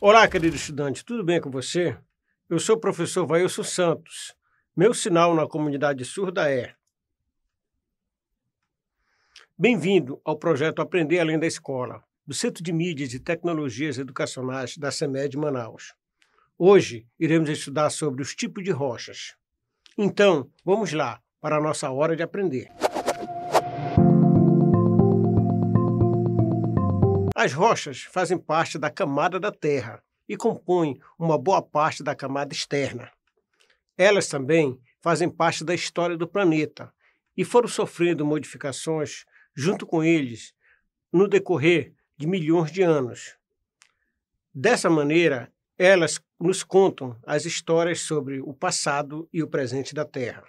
Olá, querido estudante, tudo bem com você? Eu sou o professor Vailson Santos. Meu sinal na comunidade surda é: bem-vindo ao projeto Aprender Além da Escola, do Centro de Mídias e Tecnologias Educacionais da CEMED Manaus. Hoje iremos estudar sobre os tipos de rochas. Então, vamos lá para a nossa hora de aprender. As rochas fazem parte da camada da Terra e compõem uma boa parte da camada externa. Elas também fazem parte da história do planeta e foram sofrendo modificações junto com eles no decorrer de milhões de anos. Dessa maneira, elas nos contam as histórias sobre o passado e o presente da Terra.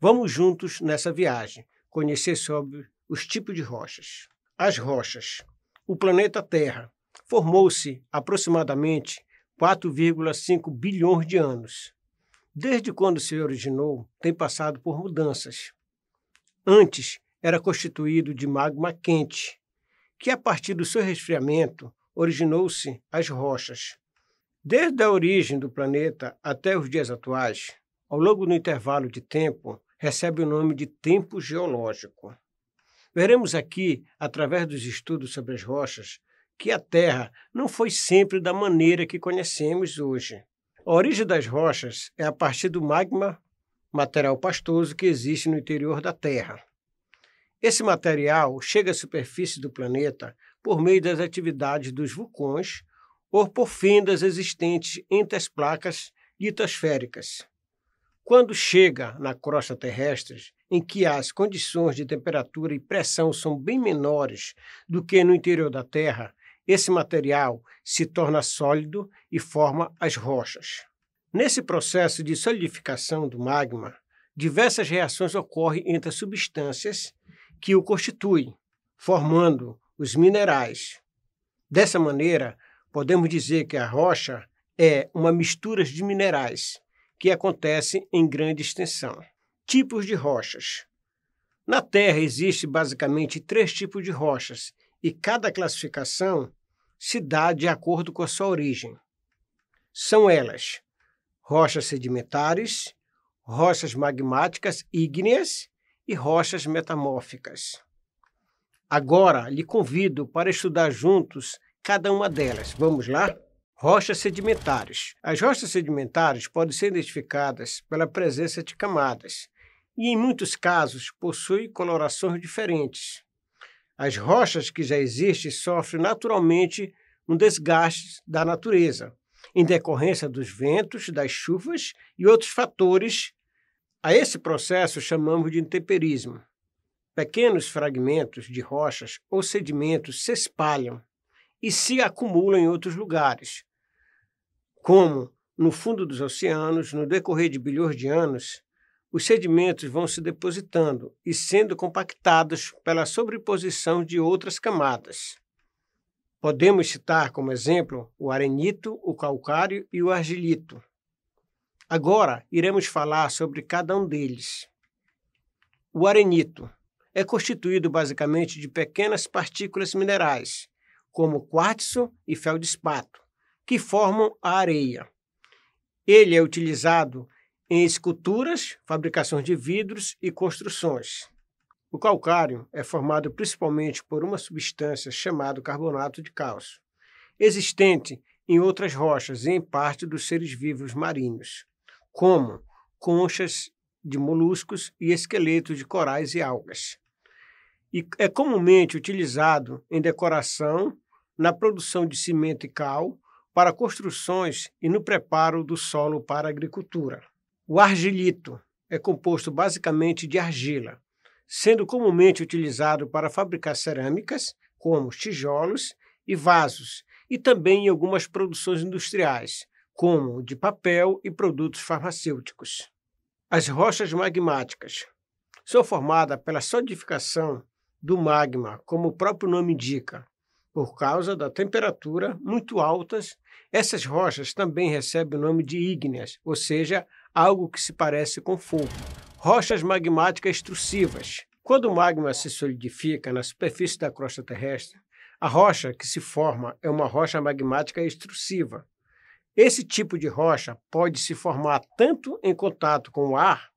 Vamos juntos nessa viagem conhecer sobre os tipos de rochas. As rochas. O planeta Terra formou-se aproximadamente 4,5 bilhões de anos. Desde quando se originou, tem passado por mudanças. Antes, era constituído de magma quente, que a partir do seu resfriamento originou-se as rochas. Desde a origem do planeta até os dias atuais, ao longo do intervalo de tempo, recebe o nome de tempo geológico. Veremos aqui, através dos estudos sobre as rochas, que a Terra não foi sempre da maneira que conhecemos hoje. A origem das rochas é a partir do magma, material pastoso que existe no interior da Terra. Esse material chega à superfície do planeta por meio das atividades dos vulcões ou por fendas existentes entre as placas litosféricas. Quando chega na crosta terrestre, em que as condições de temperatura e pressão são bem menores do que no interior da Terra, esse material se torna sólido e forma as rochas. Nesse processo de solidificação do magma, diversas reações ocorrem entre as substâncias que o constituem, formando os minerais. Dessa maneira, podemos dizer que a rocha é uma mistura de minerais que acontece em grande extensão. Tipos de rochas. Na Terra existem basicamente 3 tipos de rochas e cada classificação se dá de acordo com a sua origem. São elas: rochas sedimentares, rochas magmáticas ígneas e rochas metamórficas. Agora, lhe convido para estudar juntos cada uma delas. Vamos lá? Rochas sedimentares. As rochas sedimentares podem ser identificadas pela presença de camadas e, em muitos casos, possuem colorações diferentes. As rochas que já existem sofrem naturalmente um desgaste da natureza, em decorrência dos ventos, das chuvas e outros fatores. A esse processo chamamos de intemperismo. Pequenos fragmentos de rochas ou sedimentos se espalham e se acumulam em outros lugares, como no fundo dos oceanos. No decorrer de bilhões de anos, os sedimentos vão se depositando e sendo compactados pela sobreposição de outras camadas. Podemos citar como exemplo o arenito, o calcário e o argilito. Agora, iremos falar sobre cada um deles. O arenito é constituído basicamente de pequenas partículas minerais, como quartzo e feldespato, que formam a areia. Ele é utilizado em esculturas, fabricações de vidros e construções. O calcário é formado principalmente por uma substância chamada carbonato de cálcio, existente em outras rochas e em parte dos seres vivos marinhos, como conchas de moluscos e esqueletos de corais e algas. E é comumente utilizado em decoração, na produção de cimento e cal, para construções e no preparo do solo para a agricultura. O argilito é composto basicamente de argila, sendo comumente utilizado para fabricar cerâmicas, como tijolos e vasos, e também em algumas produções industriais, como de papel e produtos farmacêuticos. As rochas magmáticas são formadas pela solidificação do magma, como o próprio nome indica. Por causa da temperatura muito altas, essas rochas também recebem o nome de ígneas, ou seja, algo que se parece com fogo. Rochas magmáticas extrusivas. Quando o magma se solidifica na superfície da crosta terrestre, A rocha que se forma é uma rocha magmática extrusiva. Esse tipo de rocha pode se formar tanto em contato com o ar,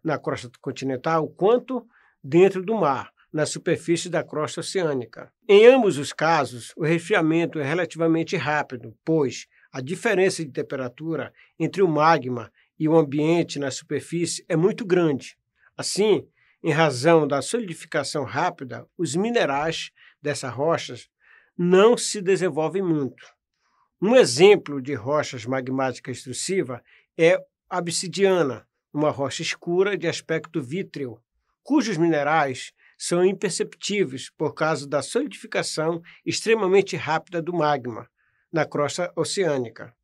na crosta continental, quanto dentro do mar, na superfície da crosta oceânica. Em ambos os casos, o resfriamento é relativamente rápido, pois a diferença de temperatura entre o magma e o ambiente na superfície é muito grande. Assim, em razão da solidificação rápida, os minerais dessas rochas não se desenvolvem muito. Um exemplo de rochas magmática extrusiva é a obsidiana, uma rocha escura de aspecto vítreo, cujos minerais são imperceptíveis por causa da solidificação extremamente rápida do magma na crosta oceânica.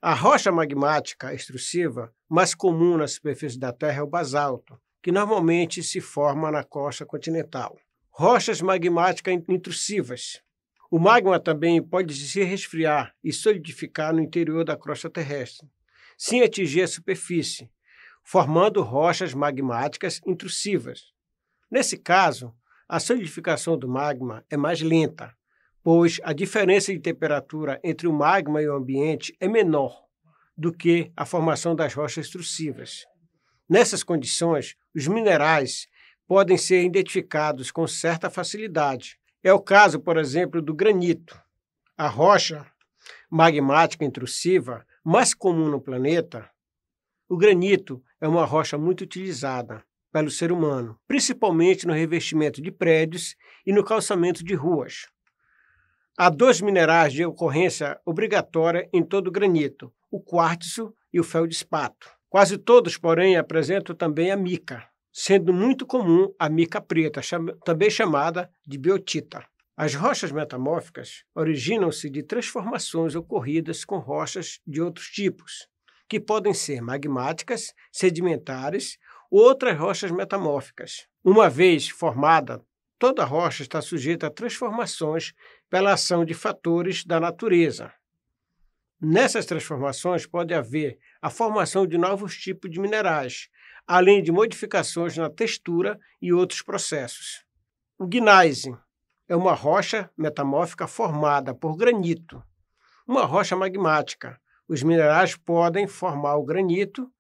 A rocha magmática extrusiva mais comum na superfície da Terra é o basalto, que normalmente se forma na crosta continental. Rochas magmáticas intrusivas. O magma também pode se resfriar e solidificar no interior da crosta terrestre, sem atingir a superfície, formando rochas magmáticas intrusivas. Nesse caso, a solidificação do magma é mais lenta, pois a diferença de temperatura entre o magma e o ambiente é menor do que a formação das rochas extrusivas. Nessas condições, os minerais podem ser identificados com certa facilidade. É o caso, por exemplo, do granito. A rocha magmática intrusiva mais comum no planeta, o granito é uma rocha muito utilizada pelo ser humano, principalmente no revestimento de prédios e no calçamento de ruas. Há dois minerais de ocorrência obrigatória em todo o granito, o quartzo e o feldespato. Quase todos, porém, apresentam também a mica, sendo muito comum a mica preta, também chamada de biotita. As rochas metamórficas originam-se de transformações ocorridas com rochas de outros tipos, que podem ser magmáticas, sedimentares ou outras rochas metamórficas. Uma vez formada, toda rocha está sujeita a transformações pela ação de fatores da natureza. Nessas transformações pode haver a formação de novos tipos de minerais, além de modificações na textura e outros processos. O gneiss é uma rocha metamórfica formada por granito, uma rocha magmática. Os minerais podem formar o granito,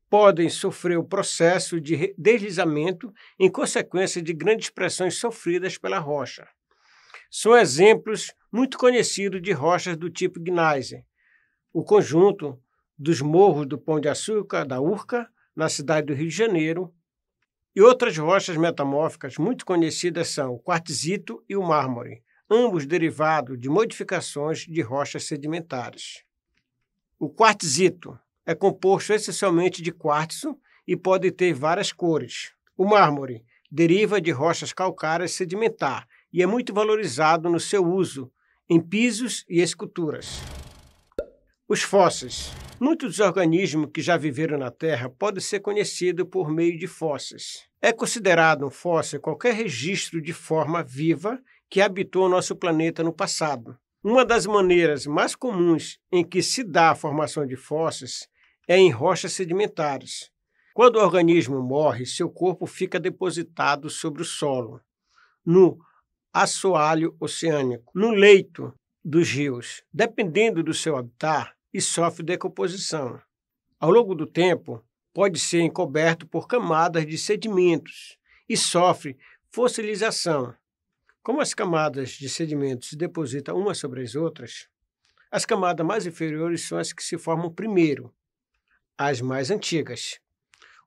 podem sofrer o processo de deslizamento em consequência de grandes pressões sofridas pela rocha. São exemplos muito conhecidos de rochas do tipo gneiss, o conjunto dos morros do Pão de Açúcar, da Urca, na cidade do Rio de Janeiro, e outras rochas metamórficas muito conhecidas são o quartzito e o mármore, ambos derivados de modificações de rochas sedimentares. O quartzito é composto essencialmente de quartzo e pode ter várias cores. O mármore deriva de rochas calcárias sedimentares e é muito valorizado no seu uso em pisos e esculturas. Os fósseis. Muitos dos organismos que já viveram na Terra podem ser conhecidos por meio de fósseis. É considerado um fóssil qualquer registro de forma viva que habitou o nosso planeta no passado. Uma das maneiras mais comuns em que se dá a formação de fósseis é em rochas sedimentares. Quando o organismo morre, seu corpo fica depositado sobre o solo, no assoalho oceânico, no leito dos rios, dependendo do seu habitat, e sofre decomposição. Ao longo do tempo, pode ser encoberto por camadas de sedimentos e sofre fossilização. Como as camadas de sedimentos se depositam umas sobre as outras, as camadas mais inferiores são as que se formam primeiro, as mais antigas.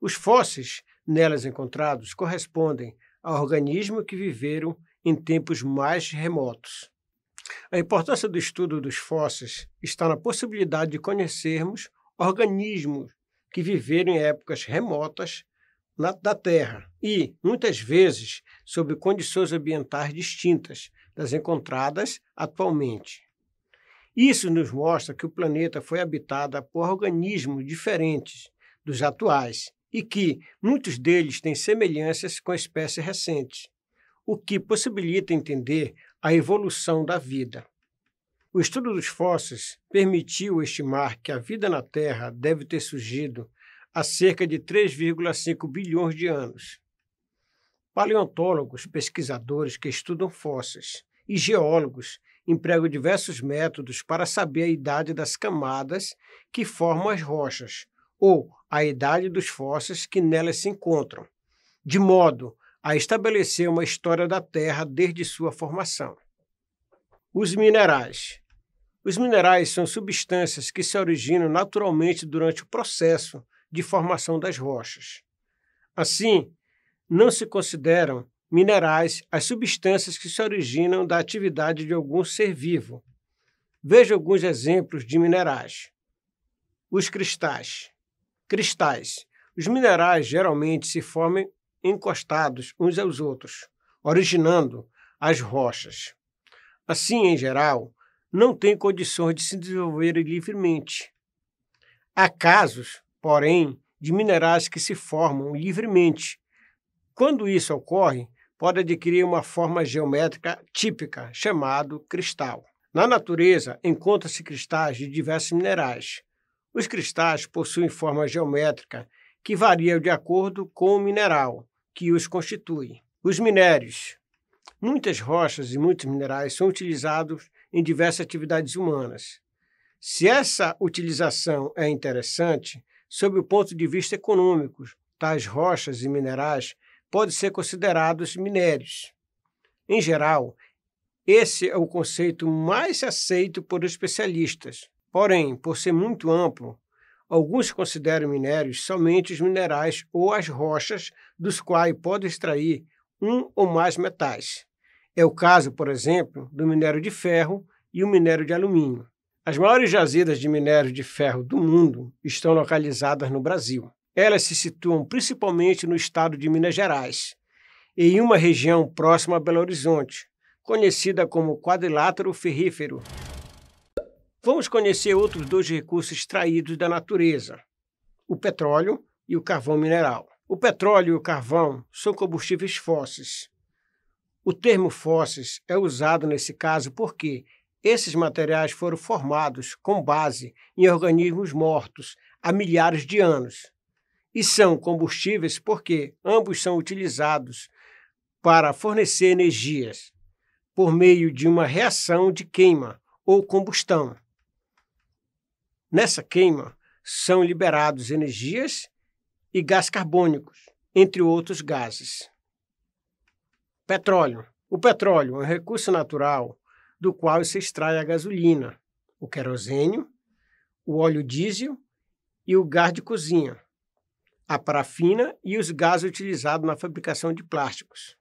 Os fósseis nelas encontrados correspondem a organismos que viveram em tempos mais remotos. A importância do estudo dos fósseis está na possibilidade de conhecermos organismos que viveram em épocas remotas da Terra e, muitas vezes, sob condições ambientais distintas das encontradas atualmente. Isso nos mostra que o planeta foi habitado por organismos diferentes dos atuais e que muitos deles têm semelhanças com espécies recentes, o que possibilita entender a evolução da vida. O estudo dos fósseis permitiu estimar que a vida na Terra deve ter surgido há cerca de 3,5 bilhões de anos. Paleontólogos, pesquisadores que estudam fósseis e geólogos empregam diversos métodos para saber a idade das camadas que formam as rochas, ou a idade dos fósseis que nelas se encontram, de modo a estabelecer uma história da Terra desde sua formação. Os minerais. Os minerais são substâncias que se originam naturalmente durante o processo de formação das rochas. Assim, não se consideram minerais as substâncias que se originam da atividade de algum ser vivo. Veja alguns exemplos de minerais. Os cristais. Cristais. Os minerais geralmente se formam encostados uns aos outros, originando as rochas. Assim, em geral, não têm condições de se desenvolverem livremente. Há casos, porém, de minerais que se formam livremente. Quando isso ocorre, pode adquirir uma forma geométrica típica, chamado cristal. Na natureza, encontram-se cristais de diversos minerais. Os cristais possuem forma geométrica que varia de acordo com o mineral que os constitui. Os minérios. Muitas rochas e muitos minerais são utilizados em diversas atividades humanas. Se essa utilização é interessante, sob o ponto de vista econômico, tais rochas e minerais podem ser considerados minérios. Em geral, esse é o conceito mais aceito por especialistas. Porém, por ser muito amplo, alguns consideram minérios somente os minerais ou as rochas dos quais pode extrair um ou mais metais. É o caso, por exemplo, do minério de ferro e o minério de alumínio. As maiores jazidas de minério de ferro do mundo estão localizadas no Brasil. Elas se situam principalmente no estado de Minas Gerais e em uma região próxima a Belo Horizonte, conhecida como quadrilátero ferrífero. Vamos conhecer outros dois recursos extraídos da natureza, o petróleo e o carvão mineral. O petróleo e o carvão são combustíveis fósseis. O termo fósseis é usado nesse caso porque esses materiais foram formados com base em organismos mortos há milhares de anos e são combustíveis porque ambos são utilizados para fornecer energias por meio de uma reação de queima ou combustão. Nessa queima são liberados energias e gás carbônicos, entre outros gases. Petróleo. O petróleo é um recurso natural do qual se extrai a gasolina, o querosênio, o óleo diesel e o gás de cozinha, a parafina e os gases utilizados na fabricação de plásticos.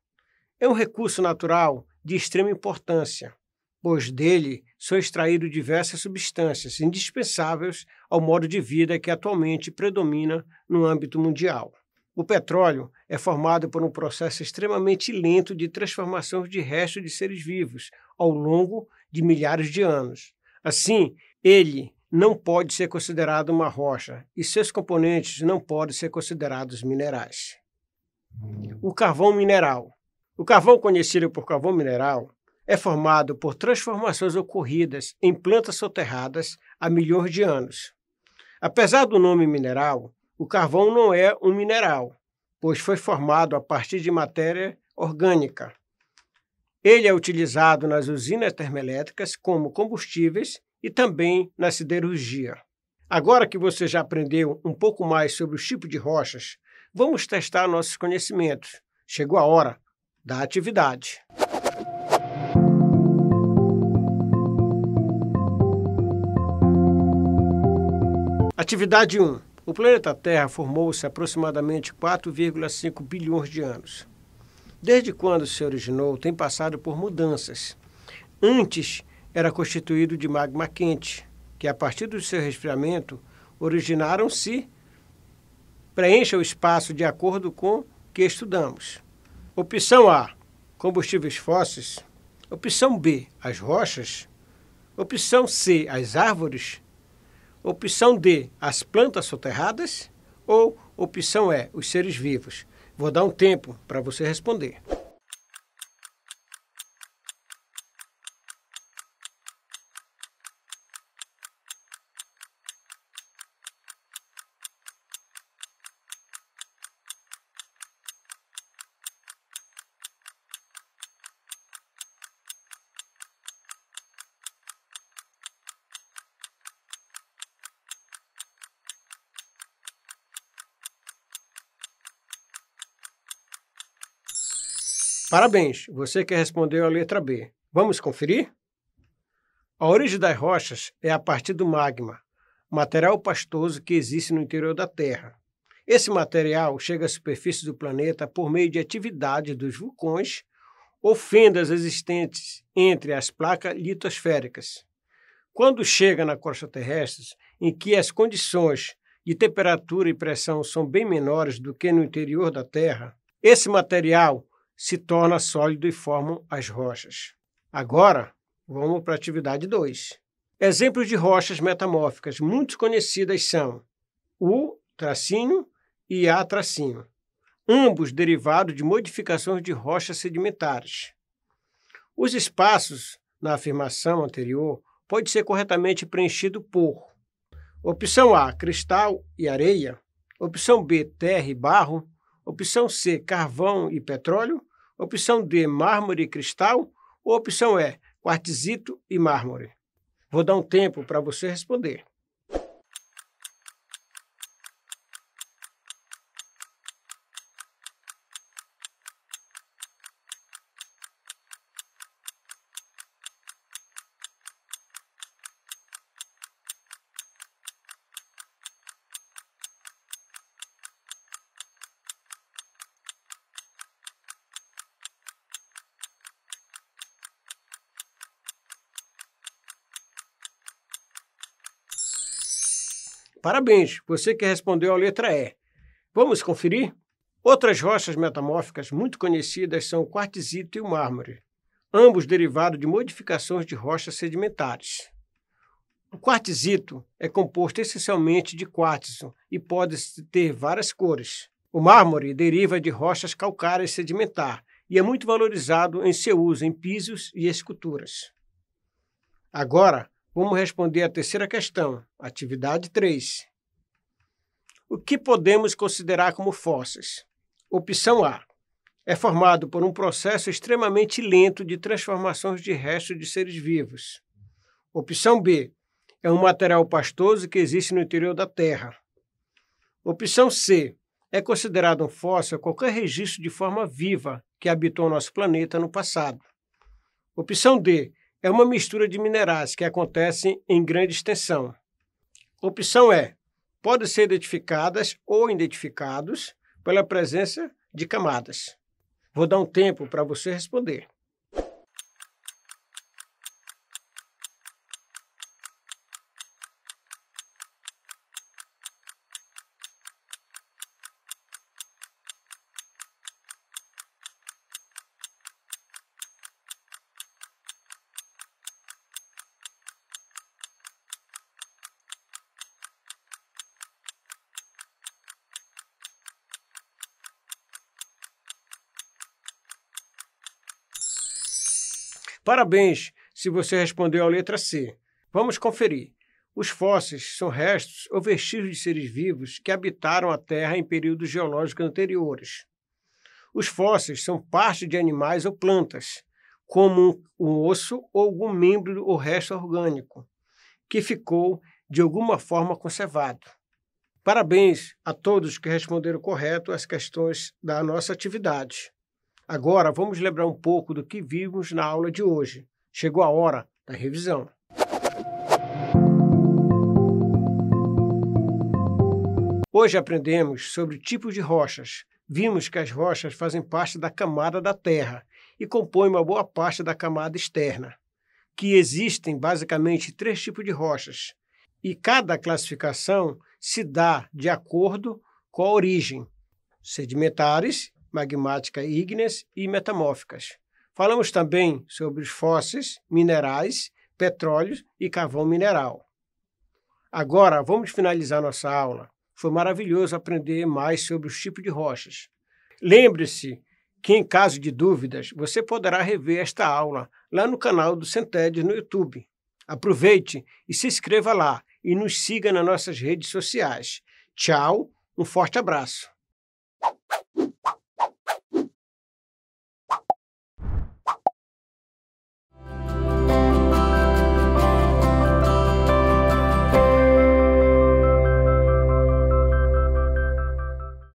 É um recurso natural de extrema importância, pois dele são extraídas diversas substâncias indispensáveis ao modo de vida que atualmente predomina no âmbito mundial. O petróleo é formado por um processo extremamente lento de transformação de restos de seres vivos ao longo de milhares de anos. Assim, ele não pode ser considerado uma rocha e seus componentes não podem ser considerados minerais. O carvão mineral. O carvão, conhecido por carvão mineral, é formado por transformações ocorridas em plantas soterradas há milhões de anos. Apesar do nome mineral, o carvão não é um mineral, pois foi formado a partir de matéria orgânica. Ele é utilizado nas usinas termoelétricas como combustíveis e também na siderurgia. Agora que você já aprendeu um pouco mais sobre os tipos de rochas, vamos testar nossos conhecimentos. Chegou a hora da atividade. Atividade 1. O planeta Terra formou-se há aproximadamente 4,5 bilhões de anos. Desde quando se originou, tem passado por mudanças. Antes, era constituído de magma quente, que a partir do seu resfriamento, originaram-se, preencha o espaço de acordo com o que estudamos. Opção A, combustíveis fósseis. Opção B, as rochas. Opção C, as árvores. Opção D, as plantas soterradas. Ou opção E, os seres vivos. Vou dar um tempo para você responder. Parabéns, você que respondeu a letra B. Vamos conferir? A origem das rochas é a partir do magma, material pastoso que existe no interior da Terra. Esse material chega à superfície do planeta por meio de atividade dos vulcões ou fendas existentes entre as placas litosféricas. Quando chega na crosta terrestre, em que as condições de temperatura e pressão são bem menores do que no interior da Terra, esse material se torna sólido e formam as rochas. Agora, vamos para a atividade 2. Exemplos de rochas metamórficas muito conhecidas são U- e A-, ambos derivados de modificações de rochas sedimentares. Os espaços na afirmação anterior podem ser corretamente preenchidos por opção A, cristal e areia, opção B, terra e barro, opção C, carvão e petróleo, opção D, mármore e cristal, ou opção E, quartzito e mármore. Vou dar um tempo para você responder. Parabéns, você que respondeu a letra E. Vamos conferir? Outras rochas metamórficas muito conhecidas são o quartzito e o mármore, ambos derivados de modificações de rochas sedimentares. O quartzito é composto essencialmente de quartzo e pode ter várias cores. O mármore deriva de rochas calcárias sedimentares e é muito valorizado em seu uso em pisos e esculturas. Agora, vamos responder a terceira questão, atividade 3. O que podemos considerar como fósseis? Opção A. É formado por um processo extremamente lento de transformações de restos de seres vivos. Opção B. É um material pastoso que existe no interior da Terra. Opção C. É considerado um fóssil qualquer registro de forma viva que habitou o nosso planeta no passado. Opção D. É uma mistura de minerais que acontecem em grande extensão. Opção E. Podem ser identificadas ou identificados pela presença de camadas. Vou dar um tempo para você responder. Parabéns, se você respondeu a letra C. Vamos conferir. Os fósseis são restos ou vestígios de seres vivos que habitaram a Terra em períodos geológicos anteriores. Os fósseis são parte de animais ou plantas, como um osso ou algum membro ou resto orgânico, que ficou de alguma forma conservado. Parabéns a todos que responderam correto às questões da nossa atividade. Agora vamos lembrar um pouco do que vimos na aula de hoje. Chegou a hora da revisão. Hoje aprendemos sobre tipos de rochas. Vimos que as rochas fazem parte da camada da Terra e compõem uma boa parte da camada externa, que existem basicamente 3 tipos de rochas, e cada classificação se dá de acordo com a origem: sedimentares, magmáticas ígneas e metamórficas. Falamos também sobre os fósseis, minerais, petróleo e carvão mineral. Agora, vamos finalizar nossa aula. Foi maravilhoso aprender mais sobre os tipos de rochas. Lembre-se que, em caso de dúvidas, você poderá rever esta aula lá no canal do Cented no YouTube. Aproveite e se inscreva lá e nos siga nas nossas redes sociais. Tchau, um forte abraço.